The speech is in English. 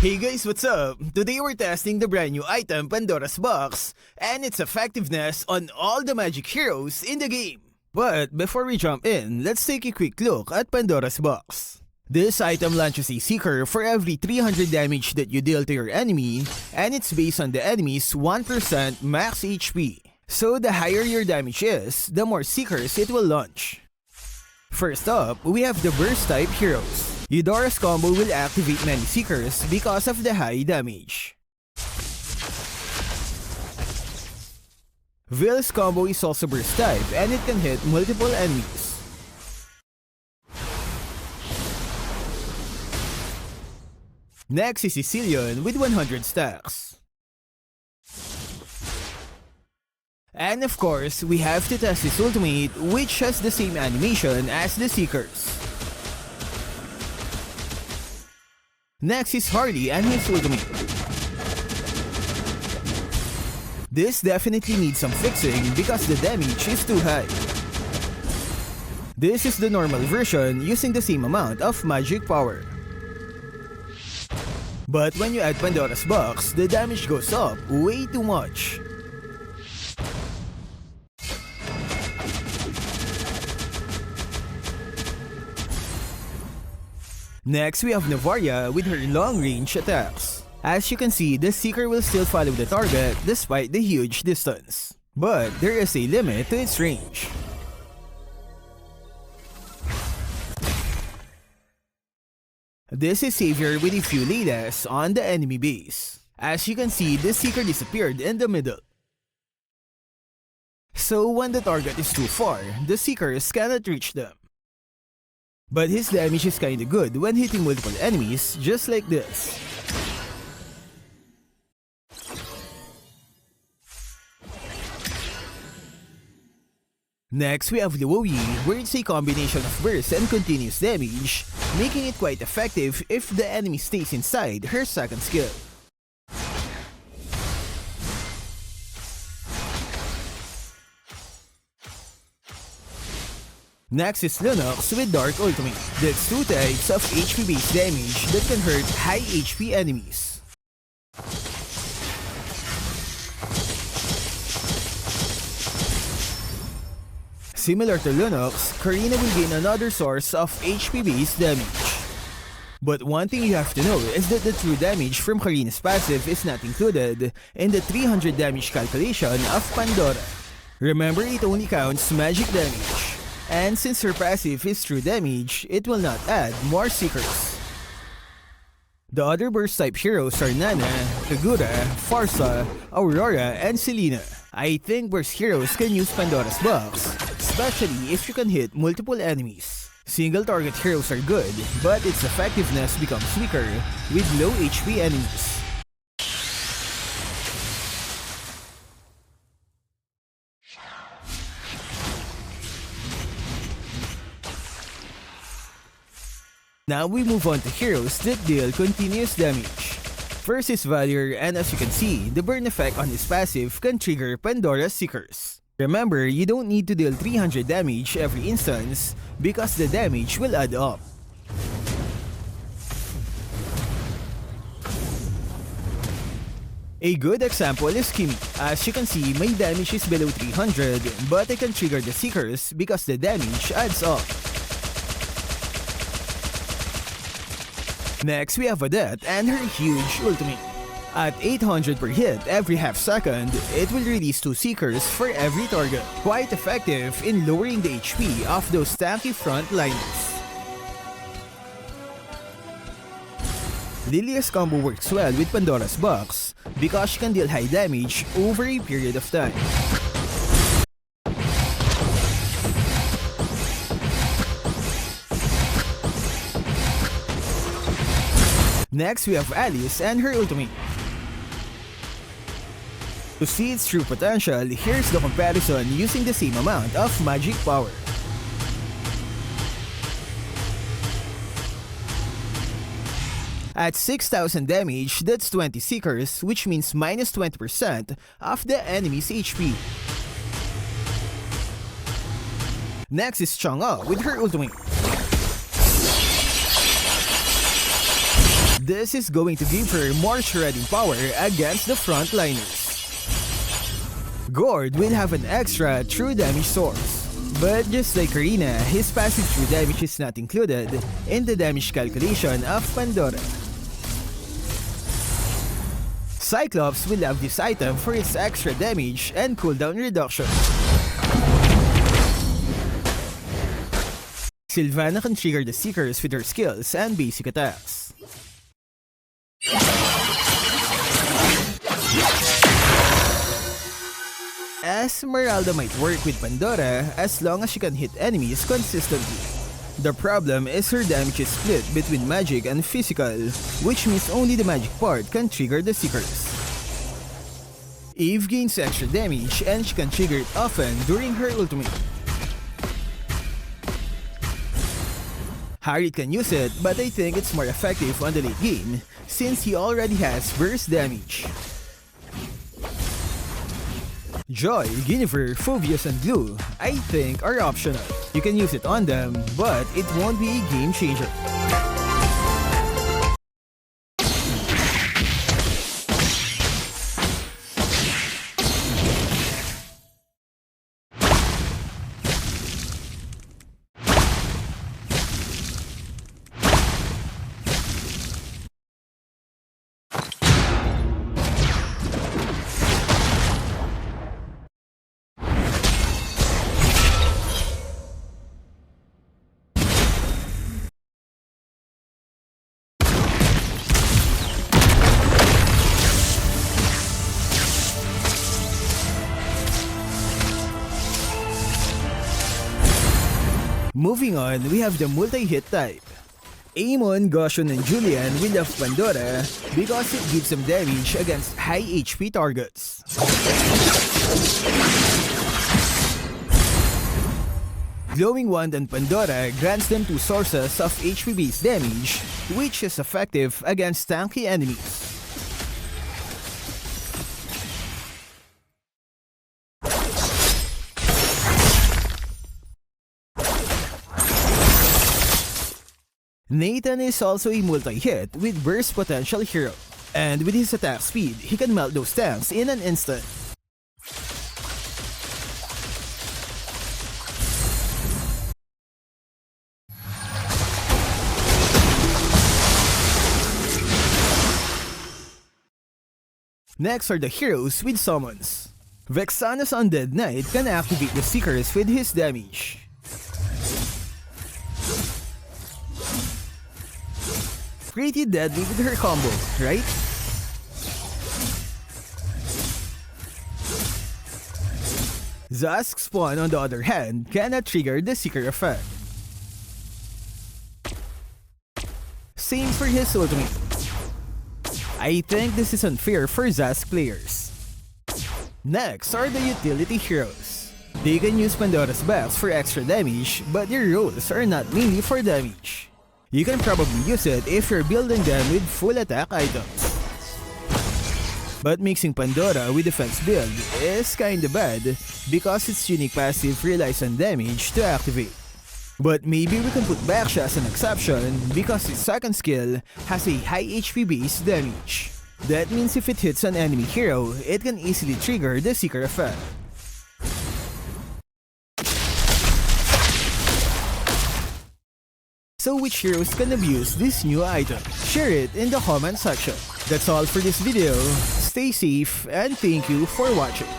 Hey guys, what's up? Today we're testing the brand new item Pandora's Box and its effectiveness on all the magic heroes in the game. But before we jump in, let's take a quick look at Pandora's Box. This item launches a seeker for every 300 damage that you deal to your enemy, and it's based on the enemy's 1% max HP. So the higher your damage is, the more seekers it will launch. First up, we have the burst type heroes. Eudora's combo will activate many seekers because of the high damage. Vale's combo is also burst type and it can hit multiple enemies. Next is Cecilion with 100 stacks. And of course, we have to test his ultimate, which has the same animation as the seekers. Next is Harley and his ultimate. This definitely needs some fixing because the damage is too high. This is the normal version using the same amount of magic power. But when you add Pandora's Box, the damage goes up way too much. Next, we have Novaria with her long-range attacks. As you can see, the Seeker will still follow the target despite the huge distance. But there is a limit to its range. This is Xavier with a few Lylias on the enemy base. As you can see, the Seeker disappeared in the middle. So when the target is too far, the Seekers cannot reach them. But his damage is kinda good when hitting multiple enemies, just like this. Next, we have Luoyi, where it's a combination of burst and continuous damage, making it quite effective if the enemy stays inside her second skill. Next is Lunox with Dark Ultimate. That's two types of HP-based damage that can hurt high HP enemies. Similar to Lunox, Karina will gain another source of HP-based damage. But one thing you have to know is that the true damage from Karina's passive is not included in the 300 damage calculation of Pandora. Remember, it only counts magic damage. And since her passive is true damage, it will not add more seekers. The other burst type heroes are Nana, Eudora, Farsa, Aurora, and Selena. I think burst heroes can use Pandora's Box, especially if you can hit multiple enemies. Single target heroes are good, but its effectiveness becomes weaker with low HP enemies. Now we move on to heroes that deal continuous damage. First is Valir, and as you can see, the burn effect on his passive can trigger Pandora's Seekers. Remember, you don't need to deal 300 damage every instance because the damage will add up. A good example is Kimmy. As you can see, my damage is below 300, but I can trigger the Seekers because the damage adds up. Next, we have Odette and her huge ultimate. At 800 per hit every half second, it will release 2 Seekers for every target. Quite effective in lowering the HP of those tanky frontliners. Lylia's combo works well with Pandora's Box because she can deal high damage over a period of time. Next, we have Alice and her ultimate. To see its true potential, here's the comparison using the same amount of magic power. At 6,000 damage, that's 20 Seekers, which means minus 20% of the enemy's HP. Next is Chang'e with her ultimate. This is going to give her more shredding power against the frontliners. Gord will have an extra true damage source. But just like Karina, his passive true damage is not included in the damage calculation of Pandora. Cyclops will have this item for its extra damage and cooldown reduction. Silvanna can trigger the Seekers with her skills and basic attacks. Esmeralda might work with Pandora as long as she can hit enemies consistently. The problem is her damage is split between magic and physical, which means only the magic part can trigger the Seekers. Eve gains extra damage and she can trigger it often during her ultimate. Harith can use it, but I think it's more effective on the late game since he already has burst damage. Joy, Guinevere, Phobius, and Glue, I think are optional. You can use it on them, but it won't be a game changer. Moving on, we have the multi-hit type. Aamon, Gusion, and Julian will have Pandora because it gives them damage against high HP targets. Glowing Wand and Pandora grants them 2 sources of HP-based damage, which is effective against tanky enemies. Natan is also a multi-hit with burst potential hero, and with his attack speed, he can melt those tanks in an instant. Next are the heroes with summons. Vexana's Undead Knight can activate the Seekers with his damage. Pretty deadly with her combo, right? Zask's Spawn, on the other hand, cannot trigger the Seeker effect. Same for his ultimate. I think this is unfair for Zask players. Next are the utility heroes. They can use Pandora's Box for extra damage, but their roles are not mainly for damage. You can probably use it if you're building them with full attack items. But mixing Pandora with defense build is kinda bad because its unique passive relies on damage to activate. But maybe we can put Baxia as an exception because its second skill has a high HP based damage. That means if it hits an enemy hero, it can easily trigger the Seeker effect. So which heroes can abuse this new item? Share it in the comment section. That's all for this video. Stay safe and thank you for watching.